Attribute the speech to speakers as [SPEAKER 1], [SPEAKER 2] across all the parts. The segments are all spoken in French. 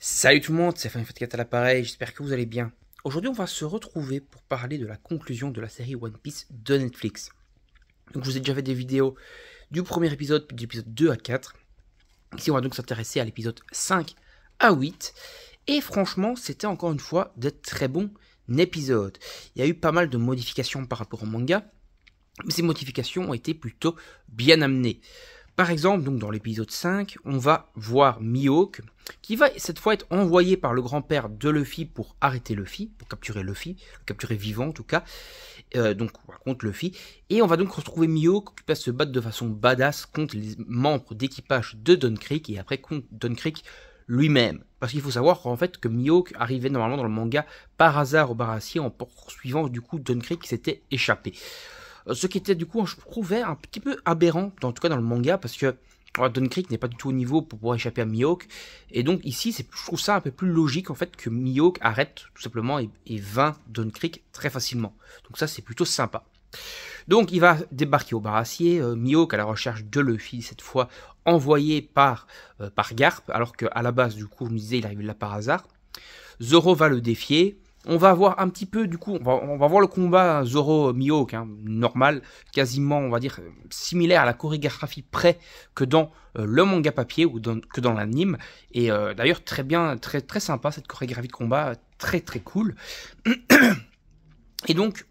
[SPEAKER 1] Salut tout le monde, c'est Fanny4 à l'appareil, j'espère que vous allez bien. Aujourd'hui on va se retrouver pour parler de la conclusion de la série One Piece de Netflix. Donc je vous ai déjà fait des vidéos du premier épisode, puis de l'épisode 2 à 4. Ici on va donc s'intéresser à l'épisode 5 à 8. Et franchement c'était encore une fois de très bons épisodes. Il y a eu pas mal de modifications par rapport au manga, mais ces modifications ont été plutôt bien amenées. Par exemple, donc dans l'épisode 5, on va voir Mihawk, qui va cette fois être envoyé par le grand-père de Luffy pour arrêter Luffy, pour capturer Luffy, le capturer vivant en tout cas, donc contre Luffy. Et on va donc retrouver Mihawk qui va se battre de façon badass contre les membres d'équipage de Don Krieg et après contre Don Krieg lui-même. Parce qu'il faut savoir en fait que Mihawk arrivait normalement dans le manga par hasard au Baratie en poursuivant du coup Don Krieg qui s'était échappé. Ce qui était du coup, je trouvais un petit peu aberrant, en tout cas dans le manga, parce que Don Krieg n'est pas du tout au niveau pour pouvoir échapper à Mihawk. Et donc ici, je trouve ça un peu plus logique en fait que Mihawk arrête tout simplement et vainc Don Krieg très facilement. Donc ça, c'est plutôt sympa. Donc il va débarquer au Baratie, Mihawk à la recherche de Luffy, cette fois envoyé par Garp, alors qu'à la base, du coup, je me disais, il arrive là par hasard. Zoro va le défier. On va voir un petit peu, du coup, on va voir le combat Zoro-Mihawk, normal, quasiment, on va dire, similaire à la chorégraphie près que dans le manga papier ou que dans l'anime. Et d'ailleurs, très bien, très, très sympa cette chorégraphie de combat, très très cool. Et donc,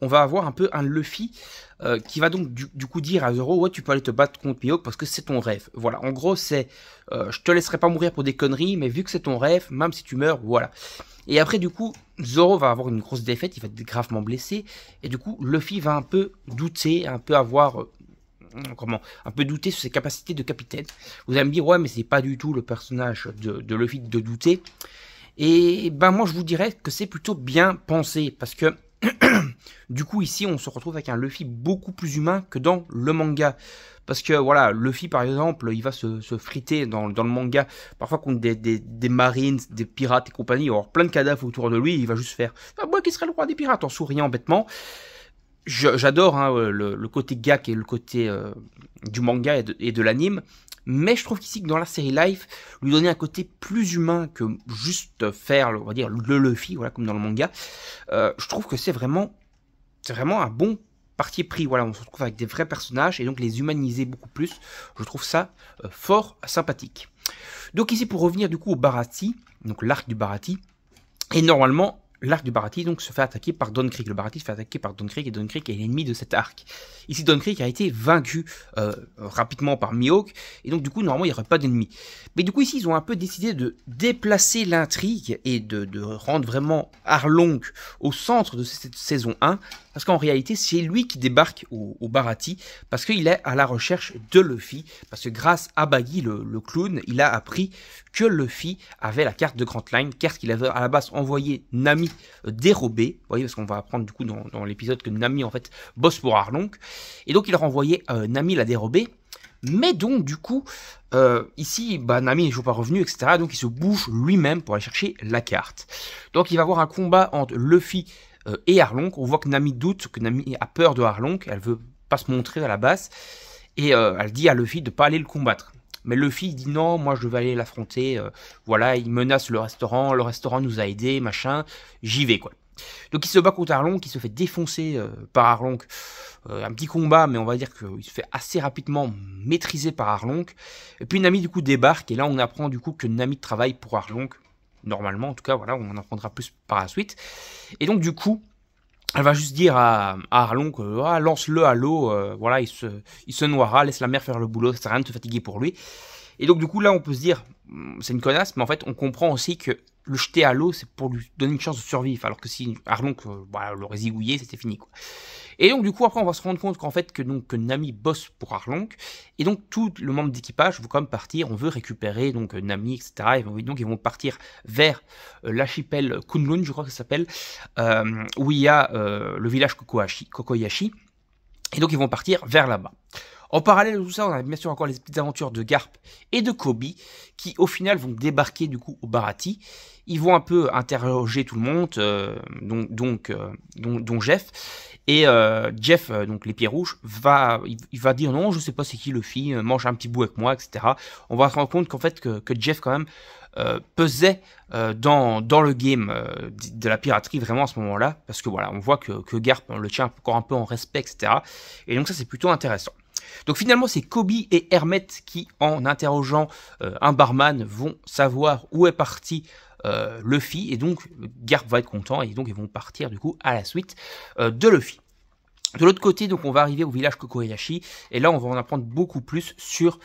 [SPEAKER 1] on va avoir un peu un Luffy qui va donc du coup dire à Zoro, ouais, tu peux aller te battre contre Mihawk parce que c'est ton rêve. Voilà, en gros, c'est, je te laisserai pas mourir pour des conneries, mais vu que c'est ton rêve, même si tu meurs, voilà. Et après, du coup, Zoro va avoir une grosse défaite, il va être gravement blessé, et du coup, Luffy va un peu douter, un peu avoir, un peu douter sur ses capacités de capitaine. Vous allez me dire, ouais, mais c'est pas du tout le personnage de Luffy de douter. Et ben moi, je vous dirais que c'est plutôt bien pensé, parce que du coup, ici, on se retrouve avec un Luffy beaucoup plus humain que dans le manga. Parce que, voilà, Luffy, par exemple, il va se friter dans le manga, parfois contre des marines, des pirates et compagnie, il va avoir plein de cadavres autour de lui, il va juste faire « Ah, moi qui serais le roi des pirates ?» en souriant bêtement. J'adore le côté gag et le côté du manga et de l'anime, mais je trouve qu'ici, dans la série live, lui donner un côté plus humain que juste faire, on va dire, le Luffy, voilà, comme dans le manga, je trouve que c'est vraiment un bon parti pris. Voilà, on se retrouve avec des vrais personnages et donc les humaniser beaucoup plus. Je trouve ça fort sympathique. Donc ici, pour revenir du coup au Baratie, donc l'arc du Baratie, et normalement, l'arc du Baratie donc se fait attaquer par Don Krieg. Le Baratie se fait attaquer par Don Krieg et Don Krieg est l'ennemi de cet arc. Ici, Don Krieg a été vaincu rapidement par Mihawk et donc du coup, normalement, il n'y aurait pas d'ennemi. Mais du coup, ici, ils ont un peu décidé de déplacer l'intrigue et de rendre vraiment Arlong au centre de cette saison 1. Parce qu'en réalité, c'est lui qui débarque au Baratie, parce qu'il est à la recherche de Luffy, parce que grâce à Baggy, le clown, il a appris que Luffy avait la carte de Grand Line, carte qu'il avait à la base envoyé Nami dérober, vous voyez, parce qu'on va apprendre du coup dans l'épisode que Nami en fait bosse pour Arlong, et donc il a renvoyé Nami la dérober, mais donc du coup, ici, Nami n'est toujours pas revenu, etc., donc il se bouge lui-même pour aller chercher la carte. Donc il va y avoir un combat entre Luffy et Arlong. On voit que Nami doute, que Nami a peur de Arlong, elle veut pas se montrer à la base, et elle dit à Luffy de pas aller le combattre. Mais Luffy dit non, moi je vais aller l'affronter, voilà, il menace le restaurant nous a aidés, machin, j'y vais quoi. Donc il se bat contre Arlong, qui se fait défoncer par Arlong, un petit combat, mais on va dire qu'il se fait assez rapidement maîtriser par Arlong, et puis Nami du coup débarque, et là on apprend du coup que Nami travaille pour Arlong, normalement en tout cas, voilà, on en apprendra plus par la suite, et donc du coup, elle va juste dire à Arlong, lance-le à l'eau, voilà, il se noiera, laisse la mer faire le boulot, ça sert à rien de te fatiguer pour lui. Et donc du coup là on peut se dire, c'est une connasse, mais en fait on comprend aussi que le jeter à l'eau c'est pour lui donner une chance de survivre, alors que si Arlong l'aurait zigouillé, c'était fini quoi. Et donc du coup après on va se rendre compte qu'en fait que Nami bosse pour Arlong, et donc tout le membre d'équipage veut quand même partir, on veut récupérer donc Nami, etc. Et donc ils vont partir vers l'archipel Kunlun, je crois que ça s'appelle, où il y a le village Kokoyashi, et donc ils vont partir vers là-bas. En parallèle de tout ça, on a bien sûr encore les petites aventures de Garp et de Kobe qui au final vont débarquer du coup au Baratie. Ils vont un peu interroger tout le monde, dont Jeff. Et Jeff, donc les pieds rouges, il va dire non, je sais pas c'est qui Luffy, mange un petit bout avec moi, etc. On va se rendre compte qu'en fait que Jeff quand même pesait dans le game de la piraterie vraiment à ce moment-là, parce que voilà, on voit que Garp le tient encore un peu en respect, etc. Et donc ça c'est plutôt intéressant. Donc finalement c'est Kobe et Hermet qui, en interrogeant un barman, vont savoir où est parti Luffy, et donc Garp va être content, et donc ils vont partir du coup à la suite de Luffy. De l'autre côté, donc on va arriver au village Kokoyashi, et là on va en apprendre beaucoup plus sur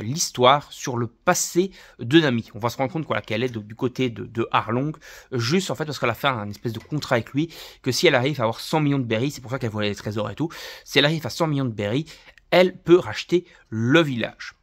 [SPEAKER 1] l'histoire, sur le passé de Nami. On va se rendre compte qu'elle est du côté de Arlong, juste en fait parce qu'elle a fait un espèce de contrat avec lui, que si elle arrive à avoir 100 millions de berries, c'est pour ça qu'elle volait les trésors et tout, si elle arrive à 100 millions de berries, elle peut racheter le village.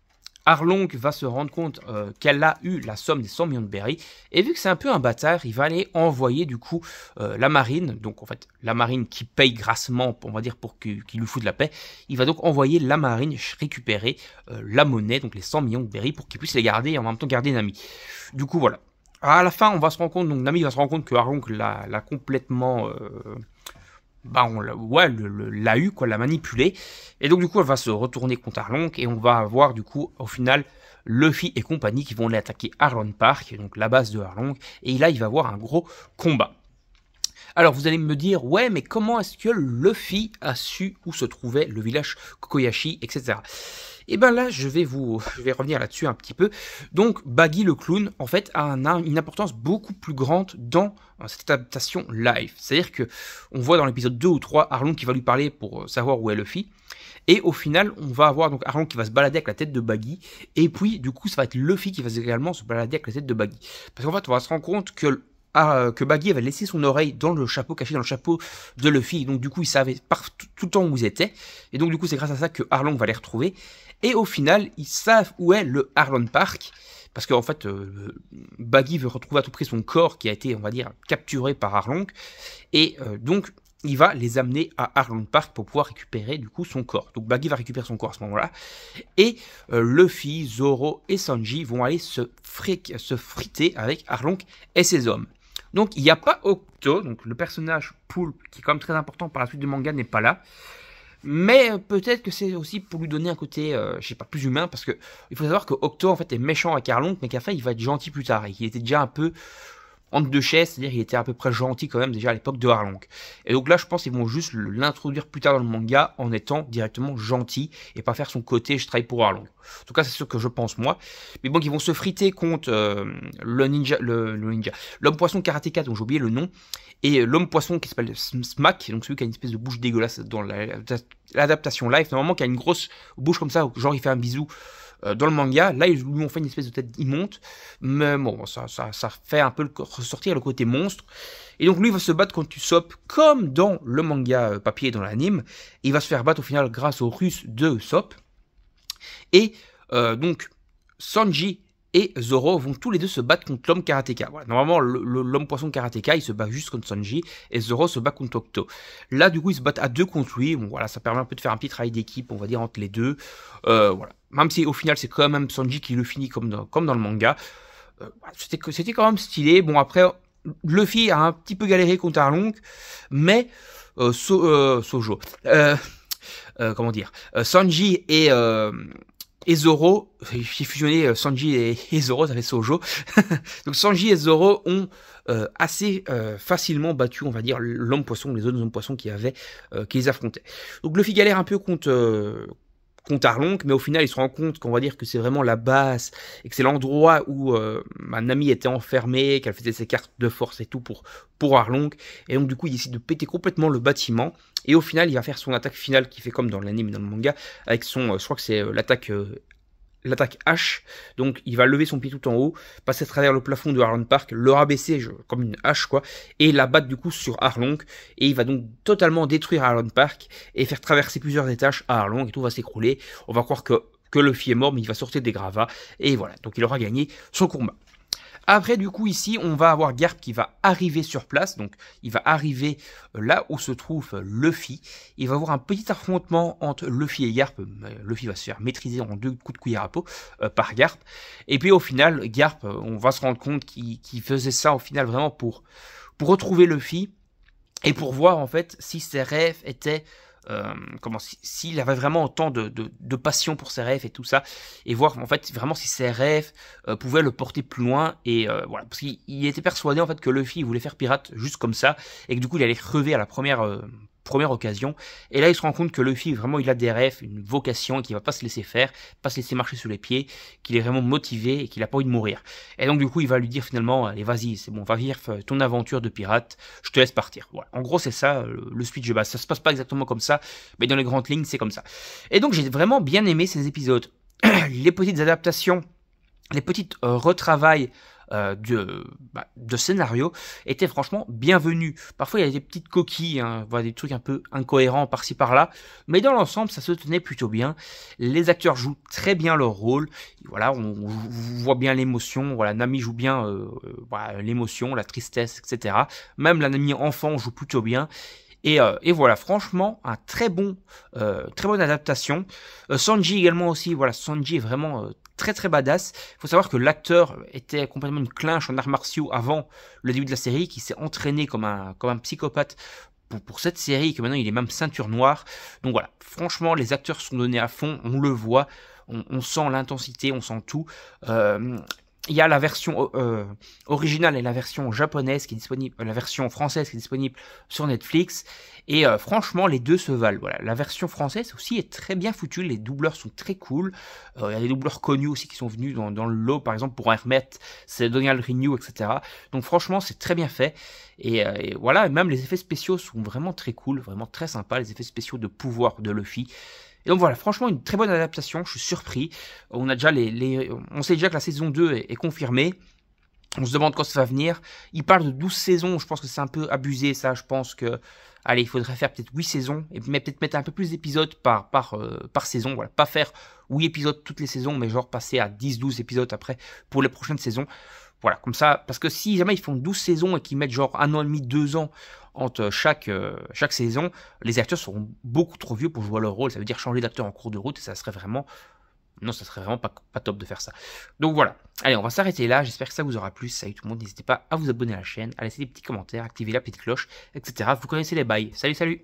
[SPEAKER 1] Arlong va se rendre compte qu'elle a eu la somme des 100 millions de berries, et vu que c'est un peu un bâtard, il va aller envoyer du coup la marine, donc en fait la marine qui paye grassement, on va dire pour qu'il lui fout de la paix, il va donc envoyer la marine récupérer la monnaie, donc les 100 millions de berries, pour qu'il puisse les garder et en même temps garder Nami. Du coup voilà. À la fin on va se rendre compte, donc Nami va se rendre compte que Arlong l'a complètement... l'a eu, l'a manipulé, et donc du coup elle va se retourner contre Arlong, et on va avoir du coup au final Luffy et compagnie qui vont aller attaquer Arlong Park, donc la base de Arlong, et là il va avoir un gros combat. Alors vous allez me dire, ouais mais comment est-ce que Luffy a su où se trouvait le village Kokoyashi, etc. Et ben là je vais revenir là-dessus un petit peu. Donc Baggy le clown en fait a une importance beaucoup plus grande dans cette adaptation live. C'est-à-dire que on voit dans l'épisode 2 ou 3 Arlong qui va lui parler pour savoir où est Luffy. Et au final, on va avoir donc Arlong qui va se balader avec la tête de Baggy. Et puis, du coup, ça va être Luffy qui va également se balader avec la tête de Baggy. Parce qu'en fait, on va se rendre compte que Baggy avait laissé son oreille dans le chapeau, caché dans le chapeau de Luffy. Et donc, du coup, il savait tout le temps où ils étaient. Et donc, du coup, c'est grâce à ça que Arlong va les retrouver. Et au final, ils savent où est le Arlong Park. Parce qu'en fait, Baggy veut retrouver à tout prix son corps qui a été, on va dire, capturé par Arlong. Et donc, il va les amener à Arlong Park pour pouvoir récupérer du coup son corps. Donc Baggy va récupérer son corps à ce moment-là. Et Luffy, Zoro et Sanji vont aller se friter avec Arlong et ses hommes. Donc il n'y a pas Octo, donc le personnage Poulpe, qui est quand même très important par la suite du manga, n'est pas là. Mais peut-être que c'est aussi pour lui donner un côté, je sais pas, plus humain, parce que il faut savoir que Octo en fait est méchant avec Arlong, mais qu'à la fin il va être gentil plus tard, et qu'il était déjà un peu entre deux chaises, c'est-à-dire qu'il était à peu près gentil quand même déjà à l'époque de Arlong. Et donc là je pense qu'ils vont juste l'introduire plus tard dans le manga en étant directement gentil et pas faire son côté je travaille pour Arlong. En tout cas c'est ce que je pense moi. Mais bon, ils vont se friter contre l'homme poisson karatéka dont j'ai oublié le nom, et l'homme poisson qui s'appelle Smack, donc celui qui a une espèce de bouche dégueulasse dans l'adaptation live, normalement qui a une grosse bouche comme ça, genre il fait un bisou. Dans le manga, là ils lui ont fait une espèce de tête immonde, mais bon, ça fait un peu ressortir le côté monstre. Et donc lui il va se battre contre Usopp comme dans le manga papier dans l'anime. Il va se faire battre au final grâce aux Russes de Usopp. Et donc Sanji et Zoro vont tous les deux se battre contre l'homme karatéka. Voilà. Normalement, l'homme poisson karatéka, il se bat juste contre Sanji, et Zoro se bat contre Octo. Là, du coup, ils se battent à deux contre lui. Bon, voilà, ça permet un peu de faire un petit travail d'équipe, on va dire, entre les deux. Voilà. Même si, au final, c'est quand même Sanji qui le finit comme dans le manga. C'était quand même stylé. Bon, après, Luffy a un petit peu galéré contre Arlong, mais Sojo. Comment dire, Sanji et Zoro, j'ai fusionné Sanji et Zoro, ça fait Sojo. Donc Sanji et Zoro ont assez facilement battu, on va dire, l'homme poisson, les autres hommes poissons qui les affrontaient. Donc Luffy galère un peu contre Arlong, mais au final il se rend compte qu'on va dire que c'est vraiment la base et que c'est l'endroit où Nami était enfermée, qu'elle faisait ses cartes de force et tout pour Arlong, et donc du coup il décide de péter complètement le bâtiment, et au final il va faire son attaque finale qui fait comme dans l'anime et dans le manga avec son, je crois que c'est l'attaque hache. Donc il va lever son pied tout en haut, passer à travers le plafond de Arlong Park, le rabaisser comme une hache quoi, et la battre du coup sur Arlong, et il va donc totalement détruire Arlong Park et faire traverser plusieurs étages à Arlong, et tout va s'écrouler. On va croire que Luffy est mort, mais il va sortir des gravats, et voilà, donc il aura gagné son combat. Après, du coup, ici, on va avoir Garp qui va arriver sur place. Donc, il va arriver là où se trouve Luffy. Il va y avoir un petit affrontement entre Luffy et Garp. Luffy va se faire maîtriser en 2 coups de cuillère à peau par Garp. Et puis, au final, Garp, on va se rendre compte qu'il faisait ça, au final, vraiment pour retrouver Luffy. Et pour voir, en fait, si ses rêves étaient... s'il avait vraiment autant de passion pour ses rêves et tout ça, et voir en fait vraiment si ses rêves pouvaient le porter plus loin, et voilà, parce qu'il était persuadé en fait que Luffy voulait faire pirate juste comme ça, et que du coup il allait crever à la première occasion, et là il se rend compte que Luffy vraiment il a des rêves, une vocation, et qu'il va pas se laisser faire, pas se laisser marcher sous les pieds, qu'il est vraiment motivé et qu'il a pas envie de mourir. Et donc du coup il va lui dire finalement, allez vas-y c'est bon, va vivre ton aventure de pirate, je te laisse partir. Voilà. En gros c'est ça le speech de base, ça se passe pas exactement comme ça, mais dans les grandes lignes c'est comme ça. Et donc j'ai vraiment bien aimé ces épisodes, les petites adaptations, les petites retravails de scénario étaient franchement bienvenus. Parfois il y a des petites coquilles, hein, voilà, des trucs un peu incohérents par-ci par-là, mais dans l'ensemble ça se tenait plutôt bien. Les acteurs jouent très bien leur rôle. Voilà, on voit bien l'émotion. Voilà, Nami joue bien voilà, l'émotion, la tristesse, etc. Même la Nami enfant joue plutôt bien. Et voilà, franchement, un très bonne adaptation. Sanji également aussi, voilà, Sanji est vraiment très très badass. Il faut savoir que l'acteur était complètement une clinche en arts martiaux avant le début de la série, qui s'est entraîné comme un psychopathe pour cette série, et que maintenant il est même ceinture noire. Donc voilà, franchement, les acteurs sont donnés à fond, on le voit, on sent l'intensité, on sent tout. Il y a la version originale et la version japonaise qui est disponible, la version française qui est disponible sur Netflix. Et franchement, les deux se valent. Voilà, la version française aussi est très bien foutue. Les doubleurs sont très cool. Il y a des doubleurs connus aussi qui sont venus dans le lot. Par exemple, pour Hermet, c'est Donald Renew, etc. Donc franchement, c'est très bien fait. Et voilà, même les effets spéciaux sont vraiment très cool, vraiment très sympas. Les effets spéciaux de pouvoir de Luffy. Et donc voilà, franchement une très bonne adaptation, je suis surpris. On a déjà on sait déjà que la saison 2 est confirmée. On se demande quand ça va venir. Il parle de 12 saisons, je pense que c'est un peu abusé ça, je pense que allez, il faudrait faire peut-être 8 saisons mais peut-être mettre un peu plus d'épisodes par saison, voilà, pas faire 8 épisodes toutes les saisons mais genre passer à 10-12 épisodes après pour les prochaines saisons. Voilà, comme ça, parce que si jamais ils font 12 saisons et qu'ils mettent genre 1 an et demi, 2 ans entre chaque saison, les acteurs seront beaucoup trop vieux pour jouer leur rôle. Ça veut dire changer d'acteur en cours de route et ça serait vraiment... Non, ça serait vraiment pas top de faire ça. Donc voilà, allez, on va s'arrêter là. J'espère que ça vous aura plu. Salut tout le monde, n'hésitez pas à vous abonner à la chaîne, à laisser des petits commentaires, activer la petite cloche, etc. Vous connaissez les bails. Salut, salut!